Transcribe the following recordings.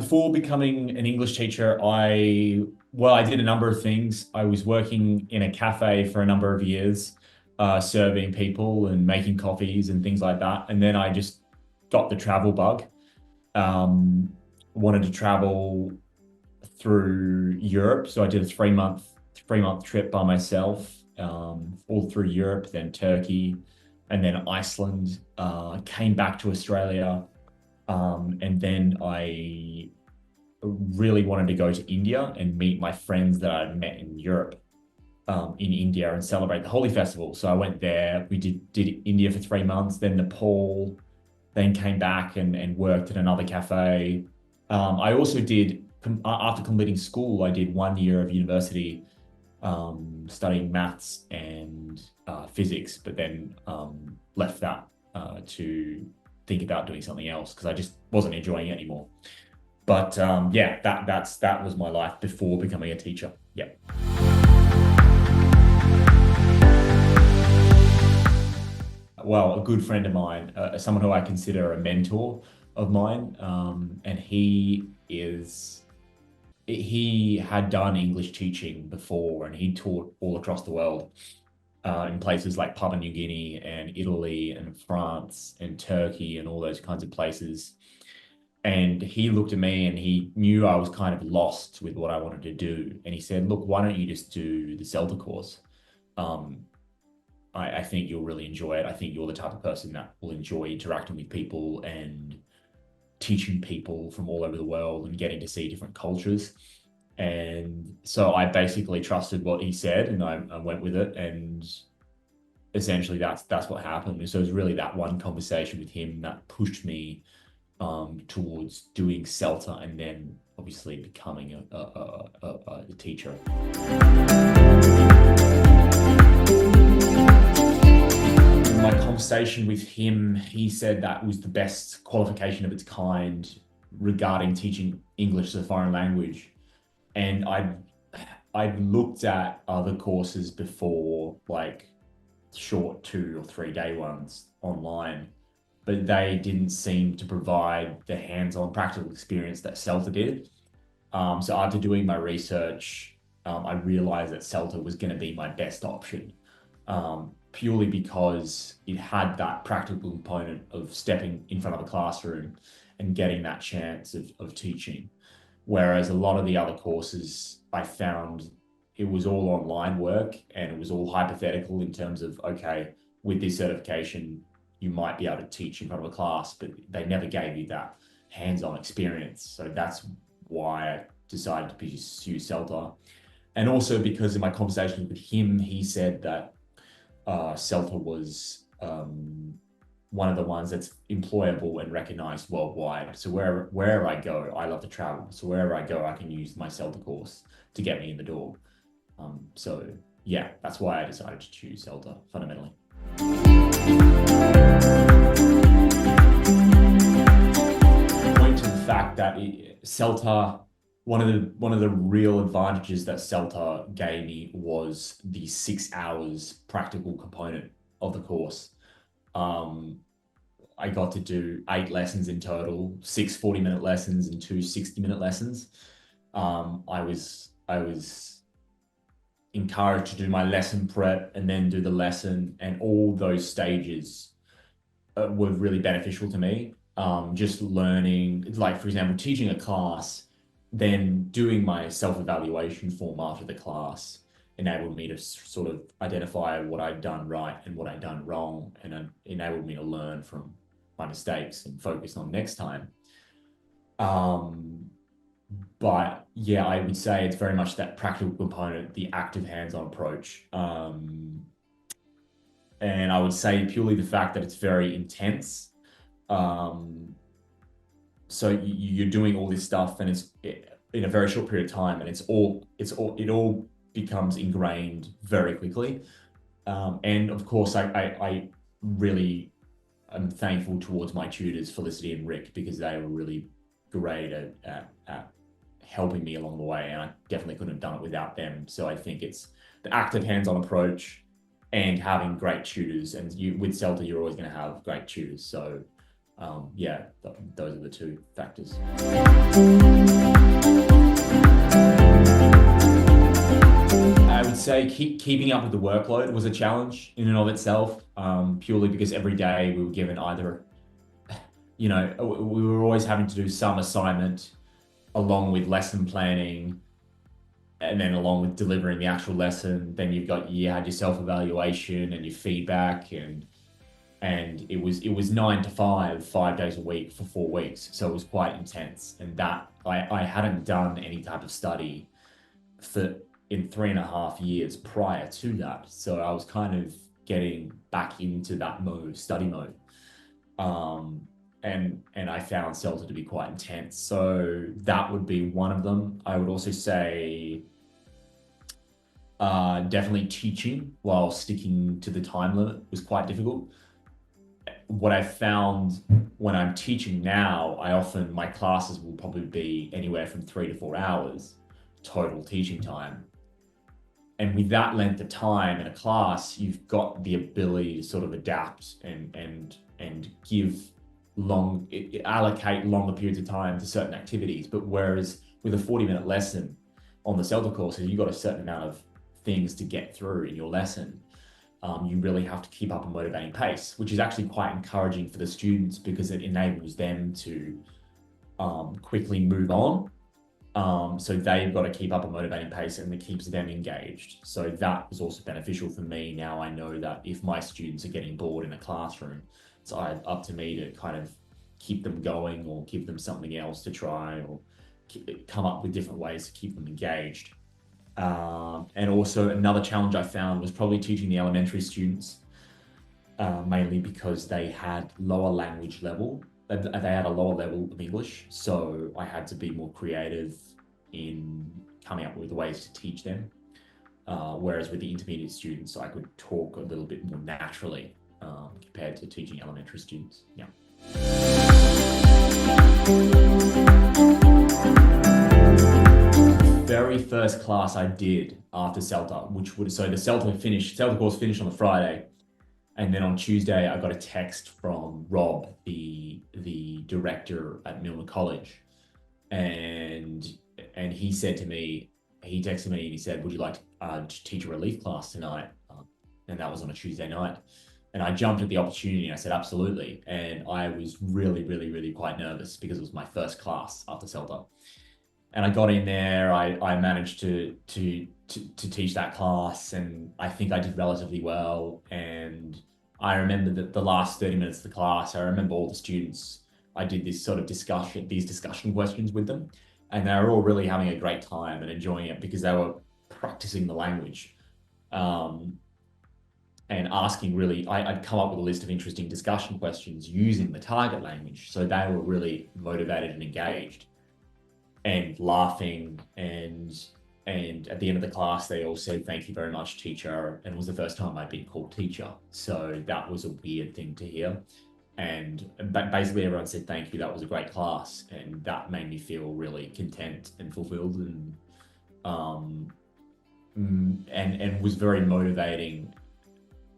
before becoming an English teacher, I did a number of things. I was working in a cafe for a number of years, serving people and making coffees and things like that. And then I just got the travel bug. Um, Wanted to travel through Europe, so I did a three month trip by myself, all through Europe, then Turkey, and then Iceland. Came back to Australia, and then I really wanted to go to India and meet my friends that I'd met in Europe, in India, and celebrate the Holi festival. So I went there. We did India for 3 months, then Nepal, then came back and worked at another cafe. I also did, after completing school, I did 1 year of university, studying maths and physics, but then left that to think about doing something else because I just wasn't enjoying it anymore. But yeah, that was my life before becoming a teacher. Yeah. Well, a good friend of mine, someone who I consider a mentor of mine, and he had done English teaching before, and he taught all across the world, in places like Papua New Guinea and Italy and France and Turkey and all those kinds of places. And he looked at me and he knew I was kind of lost with what I wanted to do. And he said, look, why don't you just do the CELTA course? Um, I think you'll really enjoy it. I think you're the type of person that will enjoy interacting with people and teaching people from all over the world and getting to see different cultures. And so I basically trusted what he said, and I went with it. And essentially that's what happened. And so it was really that one conversation with him that pushed me towards doing CELTA and then obviously becoming a teacher. In my conversation with him, he said that was the best qualification of its kind regarding teaching English as a foreign language. And I'd looked at other courses before, like short 2 or 3 day ones online, but they didn't seem to provide the hands-on practical experience that CELTA did. So after doing my research, I realized that CELTA was going to be my best option, purely because it had that practical component of stepping in front of a classroom and getting that chance of teaching. Whereas a lot of the other courses, I found it was all online work and it was all hypothetical in terms of, okay, with this certification, you might be able to teach in front of a class, but they never gave you that hands-on experience. So that's why I decided to pursue CELTA. And also because in my conversations with him, he said that CELTA was one of the ones that's employable and recognized worldwide. So wherever I go, I love to travel. So wherever I go, I can use my CELTA course to get me in the door. So yeah, that's why I decided to choose CELTA fundamentally. Point to the fact that CELTA, one of the real advantages that CELTA gave me was the 6 hours practical component of the course. I got to do 8 lessons in total, 6 40-minute lessons and 2 60-minute lessons. I was encouraged to do my lesson prep and then do the lesson, and all those stages were really beneficial to me. Just learning, like for example, teaching a class, then doing my self-evaluation form after the class enabled me to sort of identify what I'd done right and what I'd done wrong, and enabled me to learn from my mistakes and focus on next time. But yeah, I would say it's very much that practical component, the active hands-on approach. And I would say purely the fact that it's very intense. So you're doing all this stuff and it's in a very short period of time, and it all becomes ingrained very quickly. And of course, I really am thankful towards my tutors, Felicity and Rick, because they were really great at helping me along the way, and I definitely couldn't have done it without them. So I think it's the active hands-on approach and having great tutors, and with CELTA, you're always going to have great tutors. So Yeah, those are the two factors. I would say keeping up with the workload was a challenge in and of itself, purely because every day we were given either, we were always having to do some assignment along with lesson planning, and then along with delivering the actual lesson. Then you had your self-evaluation and your feedback, and it was 9 to 5, 5 days a week for 4 weeks. So it was quite intense. And that I hadn't done any type of study in 3.5 years prior to that. So I was kind of getting back into that study mode. And I found CELTA to be quite intense. So that would be one of them. I would also say definitely teaching while sticking to the time limit was quite difficult. What I found when I'm teaching now, my classes will probably be anywhere from 3 to 4 hours total teaching time. And with that length of time in a class, you've got the ability to sort of adapt and allocate longer periods of time to certain activities. But whereas with a 40-minute lesson on the CELTA courses, you've got a certain amount of things to get through in your lesson. You really have to keep up a motivating pace, which is actually quite encouraging for the students because it enables them to quickly move on. So they've got to keep up a motivating pace, and it keeps them engaged. So that was also beneficial for me. Now I know that if my students are getting bored in a classroom, it's up to me to kind of keep them going or give them something else to try, or come up with different ways to keep them engaged. And also another challenge I found was probably teaching the elementary students, mainly because they had lower language level. They had a lower level of English, so I had to be more creative in coming up with ways to teach them. Whereas with the intermediate students, I could talk a little bit more naturally compared to teaching elementary students. Yeah. Very first class I did after CELTA, so the CELTA course finished on the Friday. And then on Tuesday, I got a text from Rob, the director at Milner College. And he said to me, he texted me and he said, would you like to teach a relief class tonight? And that was on a Tuesday night. And I jumped at the opportunity and I said, absolutely. And I was really, really, really quite nervous because it was my first class after CELTA. And I got in there, I managed to teach that class, and I think I did relatively well. And I remember that the last 30 minutes of the class, I remember all the students, I did this sort of discussion questions with them, and they were all really having a great time and enjoying it because they were practicing the language. And asking I'd come up with a list of interesting discussion questions using the target language. So they were really motivated and engaged and laughing, and at the end of the class, they all said, thank you very much, teacher. And it was the first time I'd been called teacher. So that was a weird thing to hear. But basically everyone said, thank you, that was a great class. And that made me feel really content and fulfilled, and was very motivating.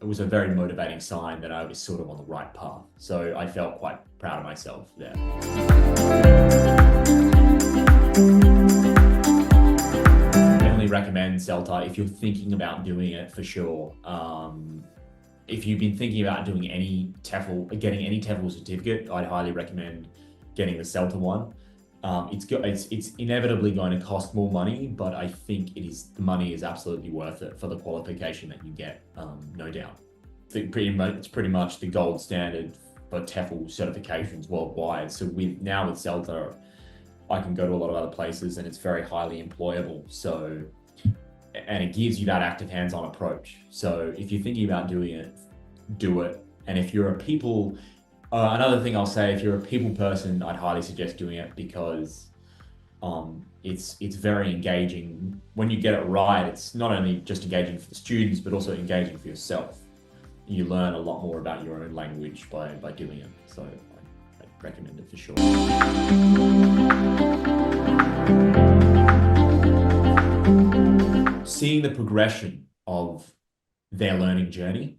It was a very motivating sign that I was sort of on the right path. So I felt quite proud of myself there. Definitely recommend CELTA if you're thinking about doing it, for sure. If you've been thinking about doing getting any TEFL certificate, I'd highly recommend getting the CELTA one. It's inevitably going to cost more money, but I think the money is absolutely worth it for the qualification that you get, no doubt. It's pretty much the gold standard for TEFL certifications worldwide. So with CELTA, I can go to a lot of other places and it's very highly employable. So, and it gives you that active hands-on approach. So if you're thinking about doing it, do it. And if you're another thing I'll say, if you're a people person, I'd highly suggest doing it because it's very engaging. When you get it right, it's not only just engaging for the students, but also engaging for yourself. You learn a lot more about your own language by doing it. So I'd recommend it for sure. Seeing the progression of their learning journey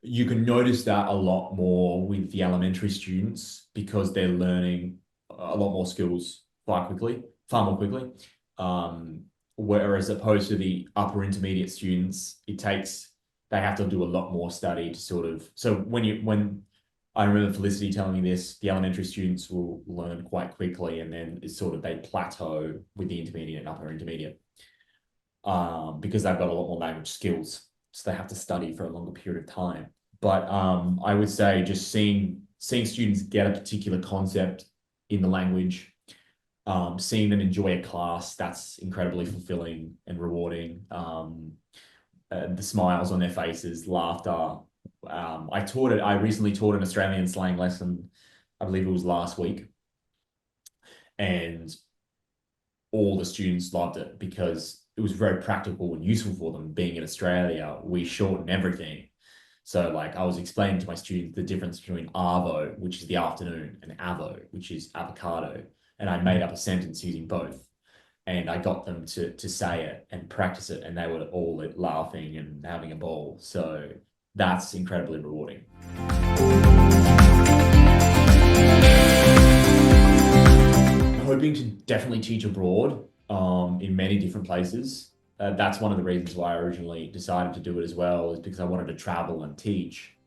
You can notice that a lot more with the elementary students because they're learning a lot more skills far more quickly. Um, Whereas opposed to the upper intermediate students, they have to do a lot more study to sort of. So when I remember Felicity telling me this, the elementary students will learn quite quickly, and then it's sort of they plateau with the intermediate and upper intermediate, because they've got a lot more language skills, so they have to study for a longer period of time. But I would say just seeing students get a particular concept in the language, seeing them enjoy a class, that's incredibly fulfilling and rewarding. The smiles on their faces, laughter. I recently taught an Australian slang lesson, I believe it was last week, and all the students loved it because it was very practical and useful for them. Being in Australia, we shorten everything. So like I was explaining to my students the difference between arvo, which is the afternoon, and avo, which is avocado. And I made up a sentence using both. And I got them to say it and practice it, and they were all laughing and having a ball. So that's incredibly rewarding. Hoping to definitely teach abroad, in many different places. That's one of the reasons why I originally decided to do it as well, is because I wanted to travel and teach.